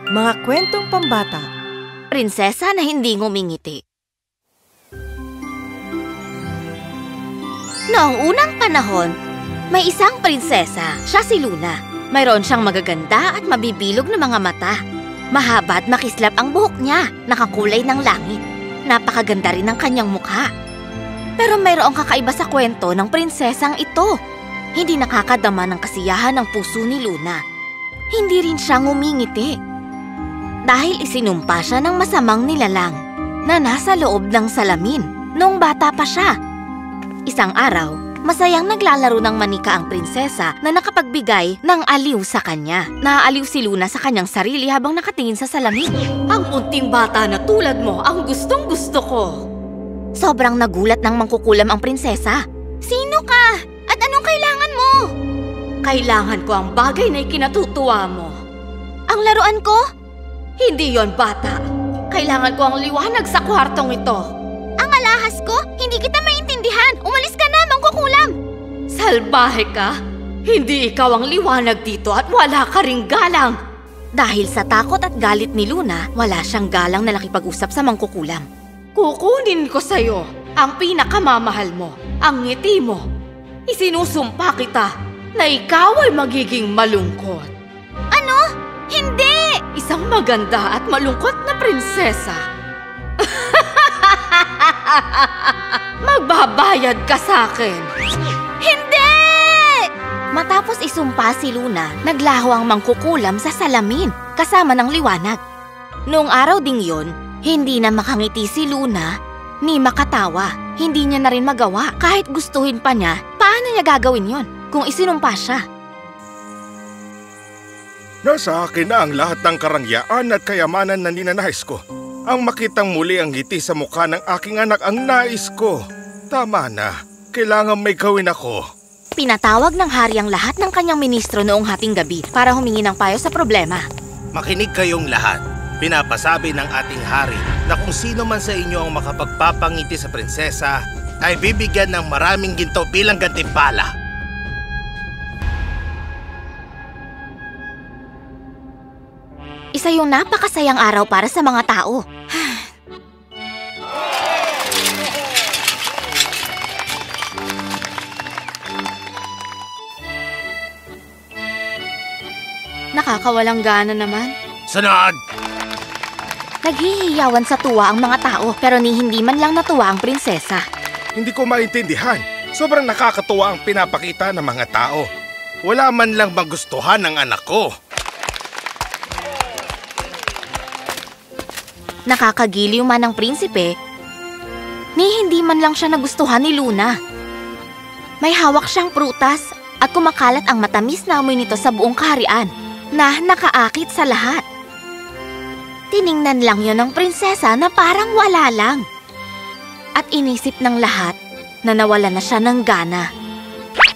Mga kwentong pambata. Prinsesa na hindi ngumingiti. Noong unang panahon, may isang prinsesa, siya si Luna. Mayroon siyang magaganda at mabibilog na mga mata. Mahaba at makislap ang buhok niya, nakakulay ng langit. Napakaganda rin ang kanyang mukha. Pero mayroong kakaiba sa kwento ng prinsesang ito. Hindi nakakadama ng kasiyahan ng puso ni Luna. Hindi rin siya ngumingiti. Dahil isinumpa siya ng masamang nilalang na nasa loob ng salamin noong bata pa siya. Isang araw, masayang naglalaro ng manika ang prinsesa na nakapagbigay ng aliw sa kanya. Naaaliw si Luna sa kanyang sarili habang nakatingin sa salamin. Ang munting bata na tulad mo ang gustong-gusto ko. Sobrang nagulat nang mangkukulam ang prinsesa. Sino ka? At anong kailangan mo? Kailangan ko ang bagay na ikinatutuwa mo. Ang laruan ko? Hindi yon, bata. Kailangan ko ang liwanag sa kwartong ito. Ang alahas ko? Hindi kita maintindihan. Umalis ka na, mangkukulam. Salbahe ka? Hindi ikaw ang liwanag dito at wala ka ring galang. Dahil sa takot at galit ni Luna, wala siyang galang na nakipag-usap sa mangkukulam. Kukunin ko sa'yo ang pinakamamahal mo, ang ngiti mo. Isinusumpa kita na ikaw ay magiging malungkot. Ano? Hindi! Isang maganda at malungkot na prinsesa. Magbabayad ka sa akin. Hindi! Matapos isumpa si Luna, naglaho ang mangkukulam sa salamin kasama ng liwanag. Noong araw ding yon, hindi na makangiti si Luna ni makatawa. Hindi niya na rin magawa kahit gustuhin pa niya. Paano niya gagawin yon kung isinumpa siya? Nasa akin na ang lahat ng karangyaan at kayamanan na ninanais ko. Ang makitang muli ang ngiti sa mukha ng aking anak ang nais ko. Tama na. Kailangan may gawin ako. Pinatawag ng hari ang lahat ng kanyang ministro noong hating gabi para humingi ng payo sa problema. Makinig kayong lahat. Pinapasabi ng ating hari na kung sino man sa inyo ang makapagpapangiti sa prinsesa ay bibigyan ng maraming ginto bilang gantimpala. Isa yung napakasayang araw para sa mga tao. Nakakawalang gana naman. Sunod! Naghihiyawan sa tuwa ang mga tao pero hindi man lang natuwa ang prinsesa. Hindi ko maintindihan. Sobrang nakakatuwa ang pinapakita ng mga tao. Wala man lang magustuhan ng anak ko. Nakakagiliw man ang prinsipe, hindi man lang siya nagustuhan ni Luna. May hawak siyang prutas at kumakalat ang matamis na amoy nito sa buong kaharian na nakaakit sa lahat. Tiningnan lang yon ng prinsesa na parang wala lang. At inisip ng lahat na nawala na siya ng gana.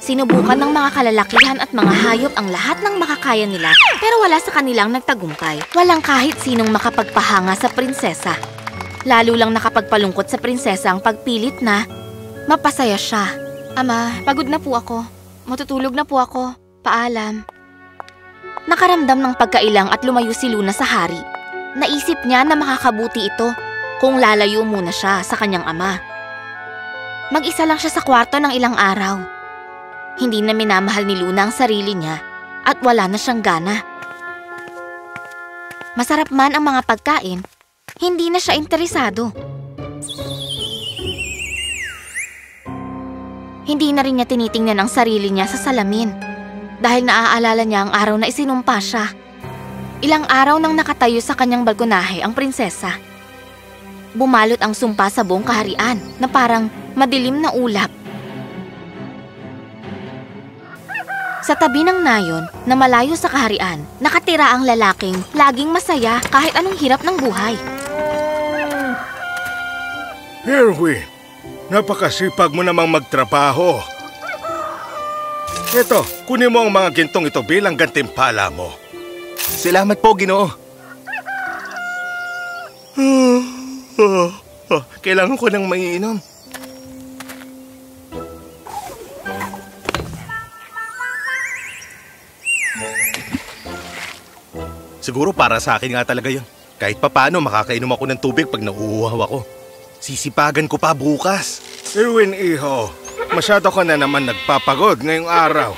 Sinubukan ng mga kalalakihan at mga hayop ang lahat ng makakaya nila pero wala sa kanilang nagtagumpay. Walang kahit sinong makapagpahanga sa prinsesa. Lalo lang nakapagpalungkot sa prinsesa ang pagpilit na mapasaya siya. Ama, pagod na po ako. Matutulog na po ako. Paalam. Nakaramdam ng pagkailang at lumayo si Luna sa hari. Naisip niya na makakabuti ito kung lalayo muna siya sa kanyang ama. Mag-isa lang siya sa kwarto ng ilang araw. Hindi na minamahal ni Luna ang sarili niya at wala na siyang gana. Masarap man ang mga pagkain, hindi na siya interesado. Hindi na rin niya tinitingnan ang sarili niya sa salamin dahil naaalala niya ang araw na isinumpa siya. Ilang araw nang nakatayo sa kanyang balkonahe ang prinsesa. Bumalot ang sumpa sa buong kaharian na parang madilim na ulap. Sa tabi ng nayon na malayo sa kaharian, nakatira ang lalaking laging masaya kahit anong hirap ng buhay. Erwin, napakasipag mo namang magtrabaho. Eto, kunin mo ang mga gintong ito bilang gantimpala mo. Salamat po, Ginoo. Kailangan ko nang maiinom. Siguro para sa akin nga talaga yun. Kahit papaano makakainom ako ng tubig pag nauuhaw ako. Sisipagan ko pa bukas. Erwin, iho, masyado ka na naman nagpapagod ngayong araw.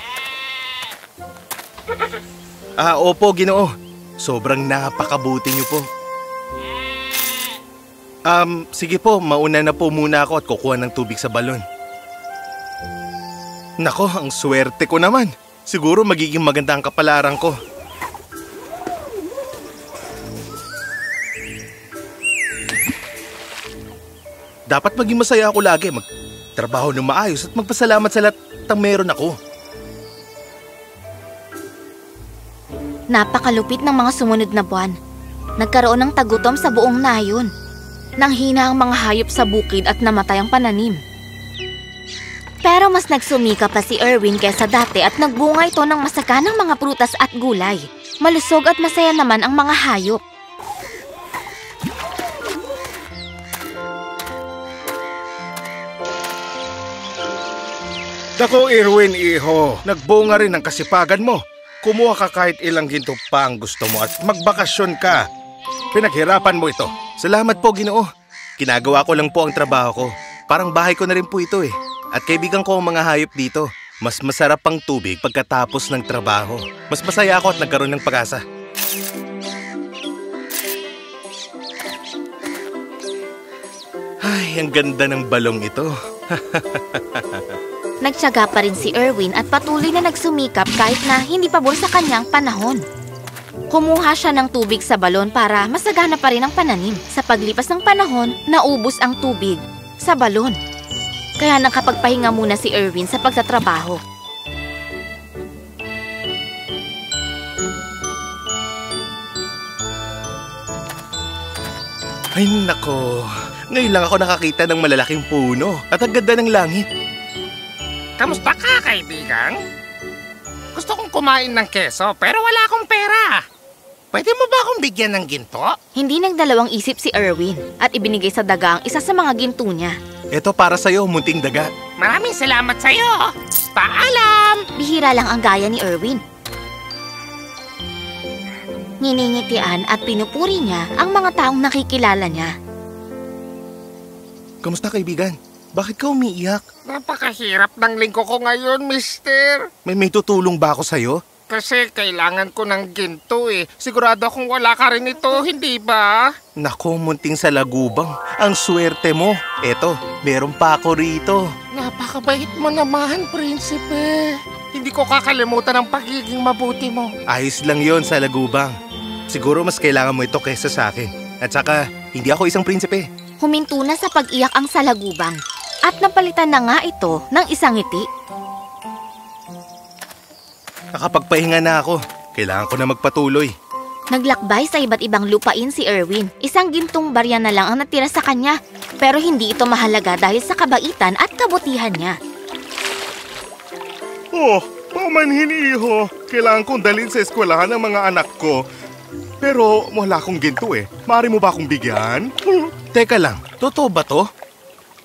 Opo, Ginoo. Sobrang napakabuti niyo po. Sige po, mauna na po muna ako at kukuha ng tubig sa balon. Nako, ang swerte ko naman. Siguro magiging maganda ang kapalaran ko. Dapat maging masaya ako lagi, magtrabaho ng maayos at magpasalamat sa lahat ng meron ako. Napakalupit ng mga sumunod na buwan. Nagkaroon ng tagutom sa buong nayon. Nanghina ang mga hayop sa bukid at namatay ang pananim. Pero mas nagsumika pa si Erwin kaysa dati at nagbunga ito ng masaganang mga prutas at gulay. Malusog at masaya naman ang mga hayop. Dako, Erwin, iho, nagbunga rin ang kasipagan mo. Kumuha ka kahit ilang ginto pa ang gusto mo at magbakasyon ka. Pinaghirapan mo ito. Salamat po, Ginoo. Ginagawa ko lang po ang trabaho ko. Parang bahay ko na rin po ito eh. At kaibigan ko ang mga hayop dito. Mas masarap ang tubig pagkatapos ng trabaho. Mas masaya ako at nagkaroon ng pag-asa. Ay, ang ganda ng balong ito. Nagtiyaga pa rin si Erwin at patuloy na nagsumikap kahit na hindi pabor sa kanyang panahon. Kumuha siya ng tubig sa balon para masagana pa rin ang pananim. Sa paglipas ng panahon, naubos ang tubig sa balon. Kaya nakapagpahinga muna si Erwin sa pagtatrabaho. Ay nako, ngayon lang ako nakakita ng malalaking puno at ang ganda ng langit. Kamusta ka, kaibigan? Gusto kong kumain ng keso pero wala akong pera. Pwede mo ba akong bigyan ng ginto? Hindi nagdalawang isip si Erwin at ibinigay sa daga ang isa sa mga ginto niya. Ito para sa'yo, munting daga. Maraming salamat sa'yo. Paalam! Bihira lang ang gaya ni Erwin. Nginingitian at pinupuri niya ang mga taong nakikilala niya. Kamusta, kaibigan? Bakit ka umiiyak? Napakahirap ng linggo ko ngayon, mister. May tutulong ba ako sa'yo? Kasi kailangan ko ng ginto eh. Sigurado akong wala ka rin ito, hindi ba? Naku, munting sa lagubang. Ang swerte mo. Eto, meron pa ako rito. Napakabait mo naman, prinsipe. Hindi ko kakalimutan ang pagiging mabuti mo. Ayos lang yon sa lagubang. Siguro mas kailangan mo ito kaysa sa akin. At saka, hindi ako isang prinsipe. Huminto na sa pag-iyak ang salagubang at napalitan na nga ito ng isang ngiti. Nakapagpahinga na ako. Kailangan ko na magpatuloy. Naglakbay sa iba't ibang lupain si Erwin. Isang gintong barya na lang ang natira sa kanya. Pero hindi ito mahalaga dahil sa kabaitan at kabutihan niya. Oh, pamanhin, iho. Kailangan kong dalhin sa eskwelahan ng mga anak ko. Pero wala akong ginto eh. Maaari mo ba akong bigyan? Teka lang, totoo ba to?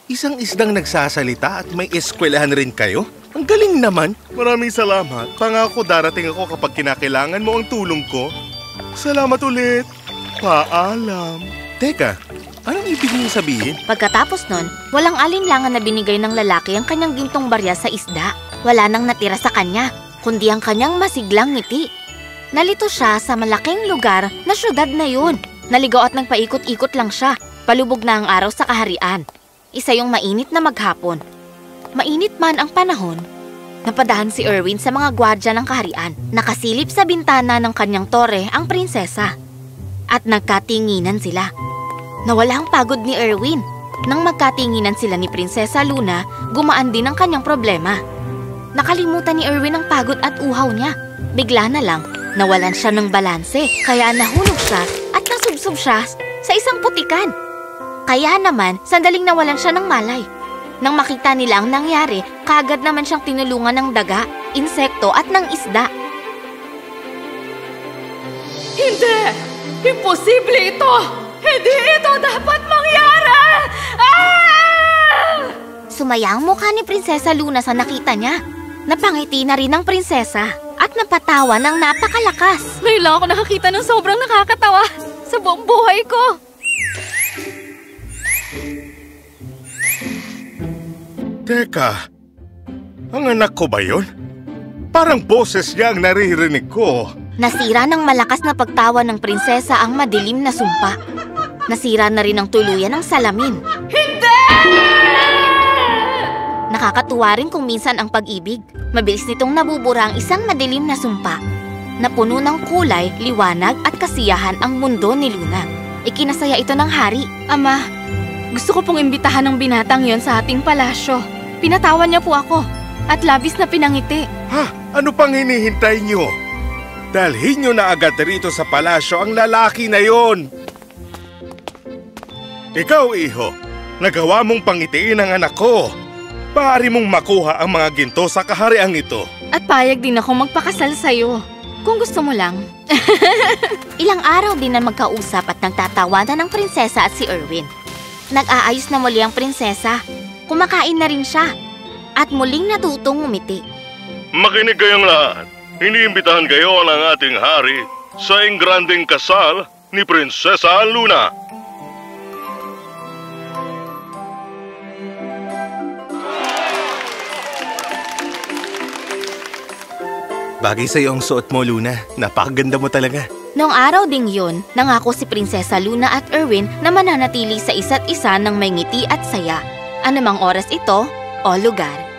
Isang isdang nagsasalita at may eskwelahan rin kayo? Ang galing naman. Maraming salamat. Pangako darating ako kapag kinakailangan mo ang tulong ko. Salamat ulit. Paalam. Teka, anong ibig mong sabihin? Pagkatapos nun, walang alinlangan na binigay ng lalaki ang kanyang gintong barya sa isda. Wala nang natira sa kanya, kundi ang kanyang masiglang ngiti. Nalito siya sa malaking lugar na syudad na yun. Naligaw at nagpaikot-ikot lang siya. Palubog na ang araw sa kaharian. Isa yung mainit na maghapon. Mainit man ang panahon, napadahan si Erwin sa mga gwardya ng kaharian. Nakasilip sa bintana ng kanyang tore ang prinsesa. At nagkatinginan sila. Nawala ang pagod ni Erwin. Nang magkatinginan sila ni Prinsesa Luna, gumaan din ang kanyang problema. Nakalimutan ni Erwin ang pagod at uhaw niya. Bigla na lang, nawalan siya ng balanse. Kaya nahulog siya at nasubsob siya sa isang putikan. Kaya naman, sandaling nawalan siya ng malay. Nang makita nila ang nangyari, kaagad naman siyang tinulungan ng daga, insekto at ng isda. Hindi! Imposible ito! Hindi ito dapat mangyari! Ah! Sumaya ang mukha ni Prinsesa Luna sa nakita niya. Napangiti na rin ang prinsesa at napatawa ng napakalakas. Ngayon lang ako nakakita ng sobrang nakakatawa sa buong buhay ko. Teka, ang anak ko ba yun? Parang boses niya ang naririnig ko. Nasira ng malakas na pagtawa ng prinsesa ang madilim na sumpa. Nasira na rin ang tuluyan ng salamin. Hindi! Nakakatuwa rin kung minsan ang pag-ibig. Mabilis nitong nabubura ang isang madilim na sumpa. Napuno ng kulay, liwanag at kasiyahan ang mundo ni Luna. Ikinasaya ito ng hari. Ama, gusto ko pong imbitahan ng binatang yon sa ating palasyo. Pinatawan niya po ako at labis na pinangiti. Ha? Ano pang hinihintay niyo? Dalhin niyo na agad rito sa palasyo ang lalaki na yon. Ikaw, iho, nagawa mong pangitiin ang anak ko. Paari mong makuha ang mga ginto sa kahariang ito. At payag din ako magpakasal sa'yo. Kung gusto mo lang. Ilang araw din na magkausap at nagtatawanan ng prinsesa at si Erwin. Nag-aayos na muli ang prinsesa. Kumakain na rin siya. At muling natutong umiti. Makinig kayong lahat. Iniimbitahan kayo ng ating hari sa ingranding kasal ni Prinsesa Luna. Bagay sa'yo ang suot mo, Luna. Napakaganda mo talaga. Noong araw ding yun, nangako si Prinsesa Luna at Erwin na mananatili sa isa't isa ng may ngiti at saya. Anumang oras ito o lugar.